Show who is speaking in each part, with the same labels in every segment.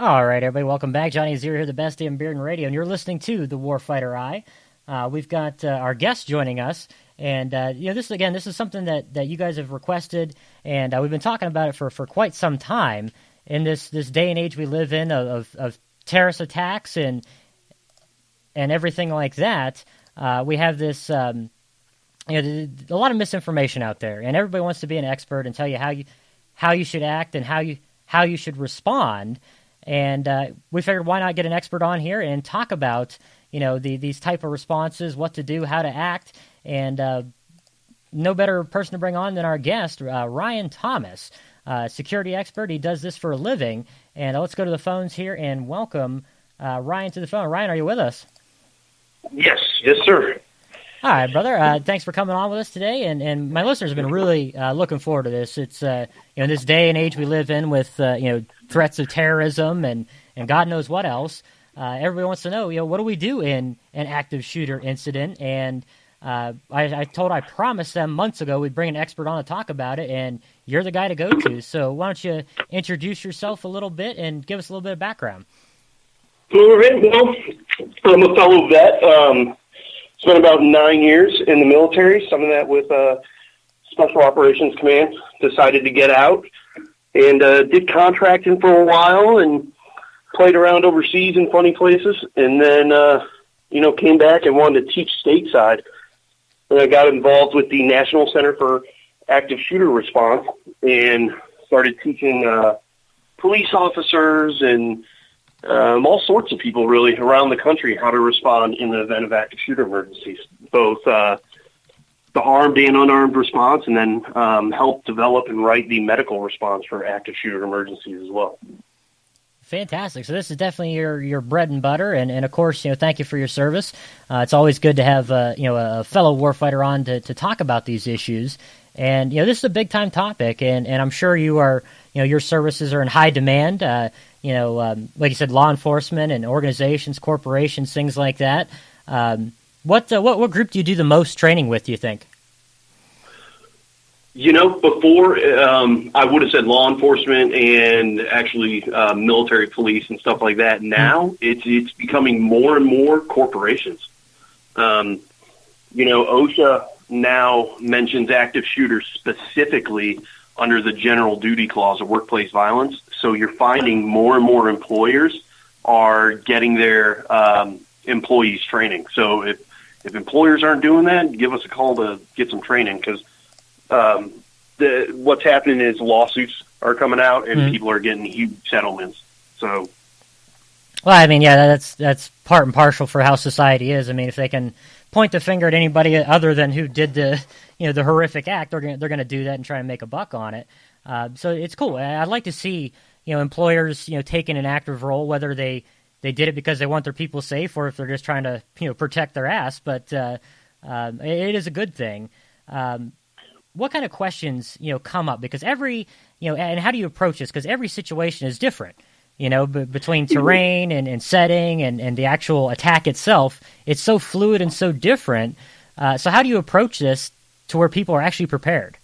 Speaker 1: All right, everybody, welcome back. Johnny Azir here, the best damn beard and radio, and you're listening to the Warfighter Eye. We've got our guest joining us, and this is something that you guys have requested, and we've been talking about it for quite some time. In this day and age we live in of terrorist attacks and everything like that, we have this a lot of misinformation out there, and everybody wants to be an expert and tell you how you should act and how you should respond. And we figured, why not get an expert on here and talk about, these type of responses, what to do, how to act, and no better person to bring on than our guest, Ryan Thomas, security expert. He does this for a living. And let's go to the phones here and welcome Ryan to the phone. Ryan, are you with us?
Speaker 2: Yes, sir.
Speaker 1: All right, brother. Thanks for coming on with us today, and my listeners have been really looking forward to this. It's in this day and age we live in with threats of terrorism and God knows what else. Everybody wants to know, what do we do in an active shooter incident? And I promised them months ago we'd bring an expert on to talk about it, and you're the guy to go to. So why don't you introduce yourself a little bit and give us a little bit of background?
Speaker 2: All right. Well, I'm a fellow vet. Spent about 9 years in the military, some of that with Special Operations Command. Decided to get out and did contracting for a while and played around overseas in funny places. And then, came back and wanted to teach stateside. And I got involved with the National Center for Active Shooter Response and started teaching police officers and all sorts of people really around the country how to respond in the event of active shooter emergencies, both the armed and unarmed response, and then help develop and write the medical response for active shooter emergencies as well.
Speaker 1: Fantastic. So this is definitely your bread and butter, and of course, thank you for your service. It's always good to have a fellow warfighter on to talk about these issues. And this is a big time topic, and I'm sure you are your services are in high demand. Like you said, law enforcement and organizations, corporations, things like that. What group do you do the most training with, do you think?
Speaker 2: Before I would have said law enforcement and actually military police and stuff like that. Now it's becoming more and more corporations. OSHA now mentions active shooters specifically under the general duty clause of workplace violence. So you're finding more and more employers are getting their employees training. So if employers aren't doing that, give us a call to get some training, because what's happening is lawsuits are coming out and people are getting huge settlements. So,
Speaker 1: well, I mean, yeah, that's part and parcel for how society is. I mean, if they can point the finger at anybody other than who did the horrific act, they're going to do that and try and make a buck on it. So it's cool. I'd like to see employers taking an active role, whether they did it because they want their people safe or if they're just trying to protect their ass. But it is a good thing. What kind of questions come up? Because every and how do you approach this? Because every situation is different. Between terrain and setting and the actual attack itself, it's so fluid and so different. So how do you approach this to where people are actually prepared?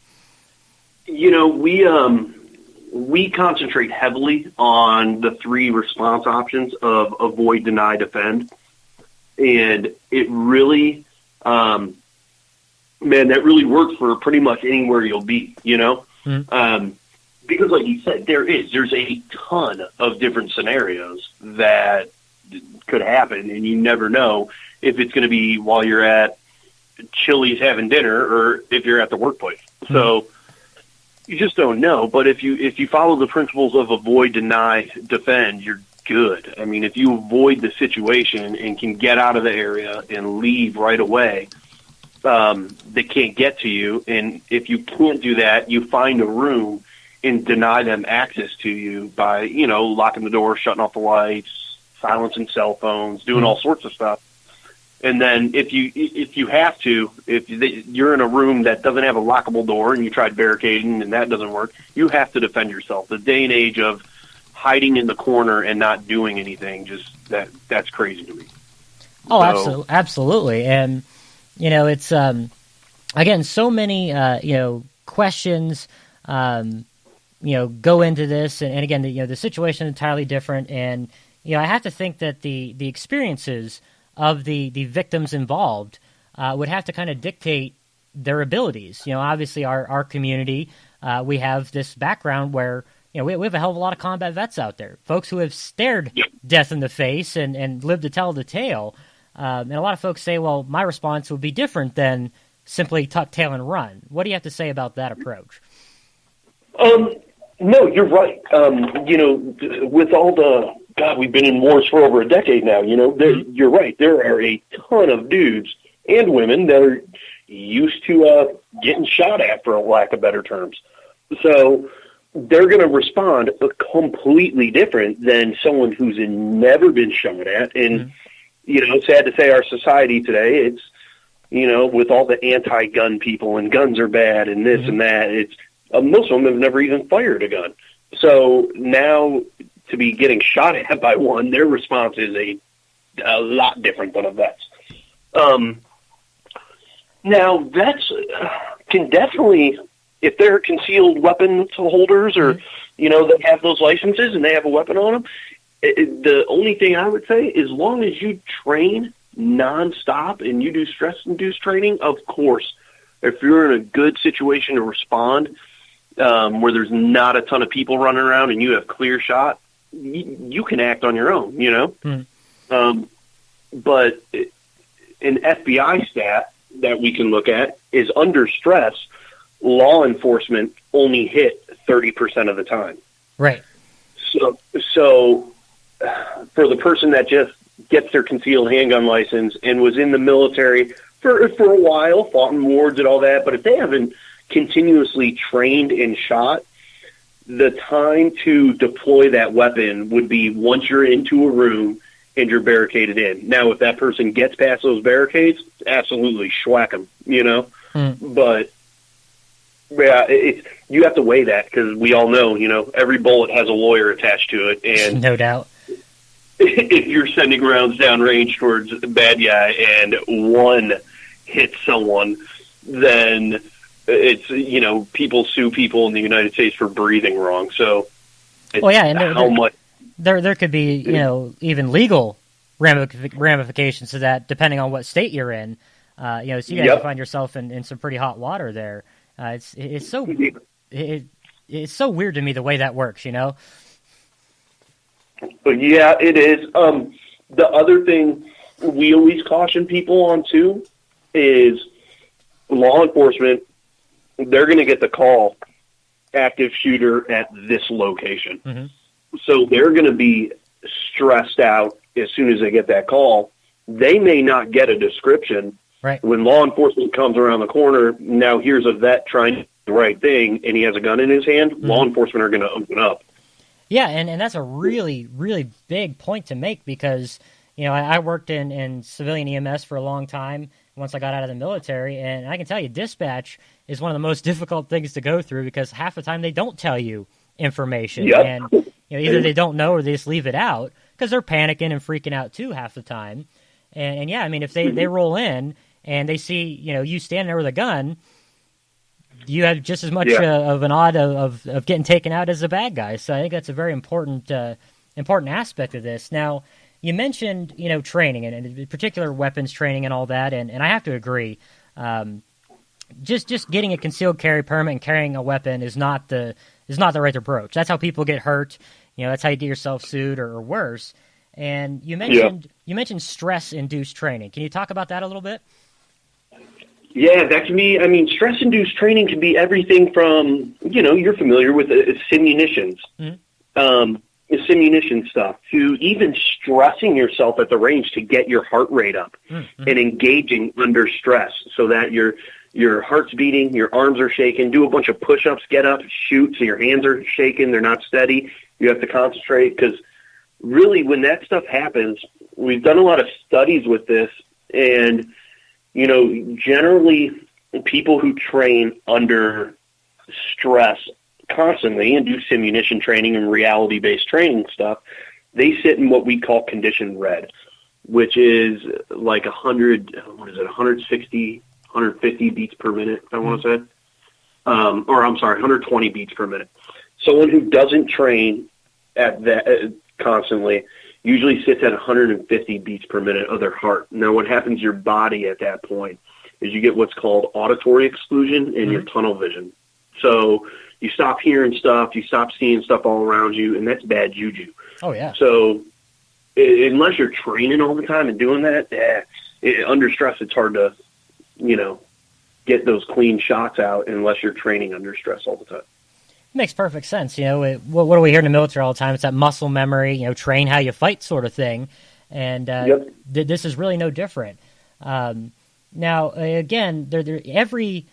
Speaker 2: We concentrate heavily on the 3 response options of avoid, deny, defend. And it really, that really works for pretty much anywhere you'll be, because like you said, there's a ton of different scenarios that could happen, and you never know if it's going to be while you're at Chili's having dinner or if you're at the workplace. So you just don't know. But if you follow the principles of avoid, deny, defend, you're good. I mean, if you avoid the situation and can get out of the area and leave right away, they can't get to you. And if you can't do that, you find a room and deny them access to you by, locking the door, shutting off the lights, silencing cell phones, doing all sorts of stuff. And then if you have to, you're in a room that doesn't have a lockable door and you tried barricading and that doesn't work, you have to defend yourself. The day and age of hiding in the corner and not doing anything, that's crazy to me.
Speaker 1: Oh, so, absolutely. And, it's, again, so many, questions, go into this, and again, the situation is entirely different, and I have to think that the experiences of the victims involved would have to kind of dictate their abilities. Obviously, our community, we have this background where we have a hell of a lot of combat vets out there, folks who have stared death in the face and lived to tell the tale. And a lot of folks say, well, my response would be different than simply tuck tail and run. What do you have to say about that approach?
Speaker 2: No, you're right. With all God, we've been in wars for over a decade now. You're right. There are a ton of dudes and women that are used to getting shot at, for lack of better terms. So they're going to respond completely different than someone who's never been shot at. And, sad to say, our society today, it's, with all the anti-gun people and guns are bad and this and that, it's most of them have never even fired a gun. So now to be getting shot at by one, their response is a lot different than a vet's. Now, vets can definitely, if they're concealed weapons holders or, they have those licenses and they have a weapon on them, the only thing I would say, as long as you train nonstop and you do stress-induced training, of course, if you're in a good situation to respond, where there's not a ton of people running around and you have clear shot, you can act on your own, but an FBI stat that we can look at is under stress, law enforcement only hit 30% of the time.
Speaker 1: Right.
Speaker 2: So for the person that just gets their concealed handgun license and was in the military for a while, fought in wars and all that, but if they haven't continuously trained and shot, the time to deploy that weapon would be once you're into a room and you're barricaded in. Now, if that person gets past those barricades, absolutely schwack them, But yeah, you have to weigh that because we all know, every bullet has a lawyer attached to it, and
Speaker 1: no doubt.
Speaker 2: If you're sending rounds downrange towards a bad guy and one hits someone, then it's, people sue people in the United States for breathing wrong. So,
Speaker 1: there could be, even legal ramifications to that, depending on what state you're in. So you guys find yourself in some pretty hot water there. It's so weird to me the way that works,
Speaker 2: Yeah, it is. The other thing we always caution people on too is law enforcement. They're going to get the call, active shooter at this location. Mm-hmm. So they're going to be stressed out as soon as they get that call. They may not get a description.
Speaker 1: Right.
Speaker 2: When law enforcement comes around the corner, now here's a vet trying to do the right thing, and he has a gun in his hand, law enforcement are going to open up.
Speaker 1: Yeah, and that's a really, really big point to make because, I worked in civilian EMS for a long time once I got out of the military, and I can tell you dispatch is one of the most difficult things to go through because half the time they don't tell you information.
Speaker 2: Yep.
Speaker 1: And either they don't know or they just leave it out because they're panicking and freaking out too half the time. And yeah, I mean, if they roll in and they see, you standing there with a gun, you have just as much of an odd of getting taken out as the bad guy. So I think that's a very important aspect of this. Now, you mentioned, training and in particular weapons training and all that, and I have to agree. Just getting a concealed carry permit and carrying a weapon is not the right approach. That's how people get hurt. That's how you get yourself sued or worse. And you mentioned stress-induced training. Can you talk about that a little bit?
Speaker 2: Yeah, that can be, stress-induced training can be everything from, you're familiar with simunitions, simunition stuff, to even stressing yourself at the range to get your heart rate up and engaging under stress so that your heart's beating, your arms are shaking, do a bunch of push-ups, get up, shoot, so your hands are shaking, they're not steady. You have to concentrate because really when that stuff happens, we've done a lot of studies with this, and generally people who train under stress constantly and do simunition training and reality-based training stuff, they sit in what we call condition red, which is like 160, 150 beats per minute, if I want to say. 120 beats per minute. Someone who doesn't train at that constantly usually sits at 150 beats per minute of their heart. Now, what happens to your body at that point is you get what's called auditory exclusion and your tunnel vision. So you stop hearing stuff, you stop seeing stuff all around you, and that's bad juju.
Speaker 1: Oh, yeah.
Speaker 2: So unless you're training all the time and doing that, under stress, it's hard to, get those clean shots out unless you're training under stress all the time.
Speaker 1: Makes perfect sense. What do we hear in the military all the time? It's that muscle memory, train how you fight sort of thing. And this is really no different. Now, again, every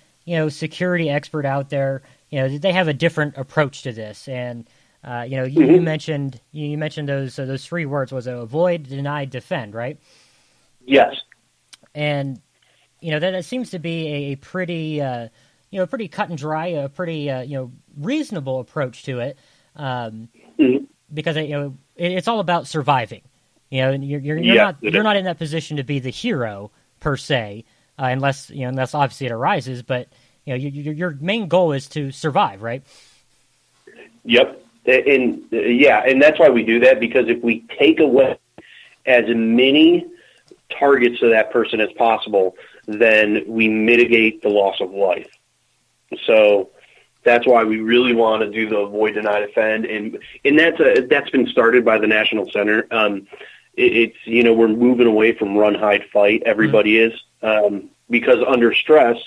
Speaker 1: security expert out there, they have a different approach to this. And you mentioned those three words. Was it avoid, deny, defend, right?
Speaker 2: Yes.
Speaker 1: And that seems to be a pretty pretty cut and dry, a pretty reasonable approach to it, because it's all about surviving. You're not in that position to be the hero per se, unless obviously it arises. But your main goal is to survive, right?
Speaker 2: Yep, and that's why we do that, because if we take away as many targets to that person as possible, then we mitigate the loss of life. So that's why we really want to do the avoid, deny, defend, and that's been started by the National Center. It's we're moving away from run, hide, fight. Everybody is, because under stress.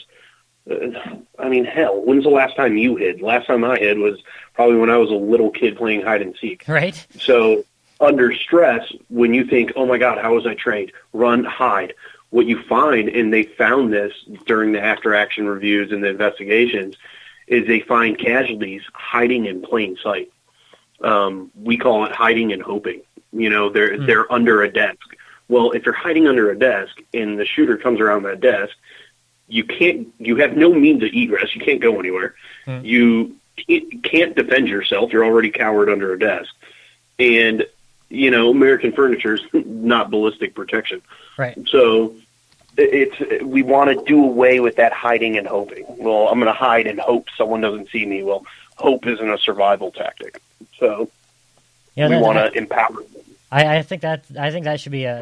Speaker 2: Hell, when's the last time you hid? Last time I hid was probably when I was a little kid playing hide and seek.
Speaker 1: Right.
Speaker 2: So under stress, when you think, oh my God, how was I trained? Run, hide. What you find, and they found this during the after-action reviews and the investigations, is they find casualties hiding in plain sight. We call it hiding and hoping. They're under a desk. Well, if you're hiding under a desk and the shooter comes around that desk, you have no means of egress. You can't go anywhere. You can't defend yourself. You're already cowered under a desk. And, American furniture is not ballistic protection.
Speaker 1: Right.
Speaker 2: So we want to do away with that hiding and hoping. Well, I'm going to hide and hope someone doesn't see me. Well, hope isn't a survival tactic. So we want to empower them.
Speaker 1: I think that should be a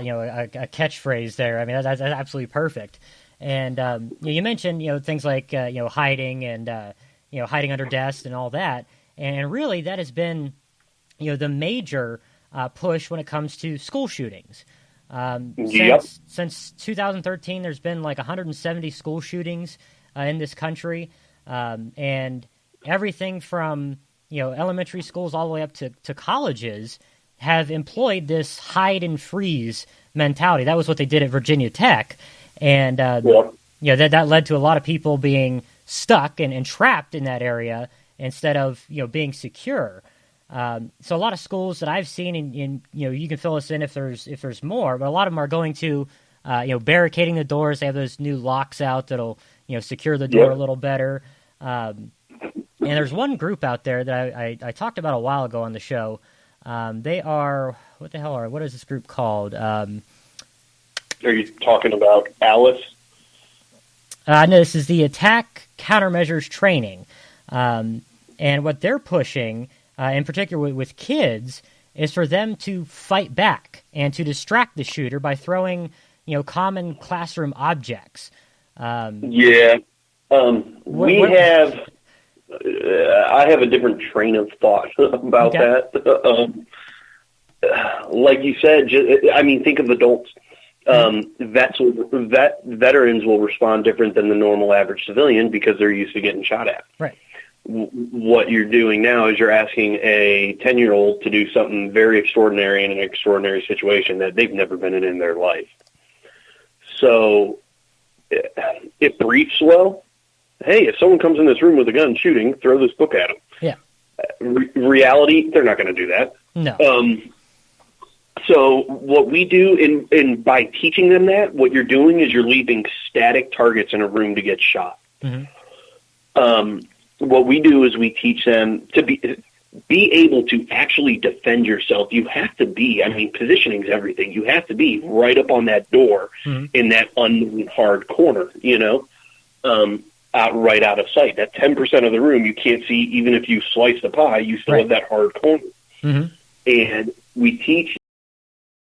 Speaker 1: catchphrase there. I mean, that's absolutely perfect. And you mentioned things like hiding and hiding under desks and all that. And really, that has been the major push when it comes to school shootings. Since 2013, there's been like 170 school shootings in this country, and everything from elementary schools all the way up to colleges have employed this hide and freeze mentality. That was what they did at Virginia Tech, and that led to a lot of people being stuck and trapped in that area instead of being secure. So a lot of schools that I've seen, in you can fill us in if there's more, but a lot of them are going to barricading the doors. They have those new locks out that'll secure the door a little better. And there's one group out there that I talked about a while ago on the show. They are what is this group called? Are
Speaker 2: you talking about Alice?
Speaker 1: No, this is the Attack Countermeasures Training, and what they're pushing. In particular with kids, is for them to fight back and to distract the shooter by throwing, common classroom objects. I
Speaker 2: have a different train of thought about that. Like you said, think of adults. Veterans will respond different than the normal average civilian because they're used to getting shot at.
Speaker 1: Right.
Speaker 2: What you're doing now is you're asking a 10-year-old to do something very extraordinary in an extraordinary situation that they've never been in their life. So it briefs well. Hey, if someone comes in this room with a gun shooting, throw this book at them.
Speaker 1: Yeah.
Speaker 2: Reality, they're not going to do that.
Speaker 1: No.
Speaker 2: So what we do, in by teaching them that, what you're doing is you're leaving static targets in a room to get shot.
Speaker 1: Mm-hmm.
Speaker 2: What we do is we teach them to be able to actually defend yourself. You have to be, positioning is everything. You have to be right up on that door in that unknown hard corner, right out of sight. That 10% of the room you can't see, even if you slice the pie, you still have that hard corner.
Speaker 1: Mm-hmm.
Speaker 2: And we teach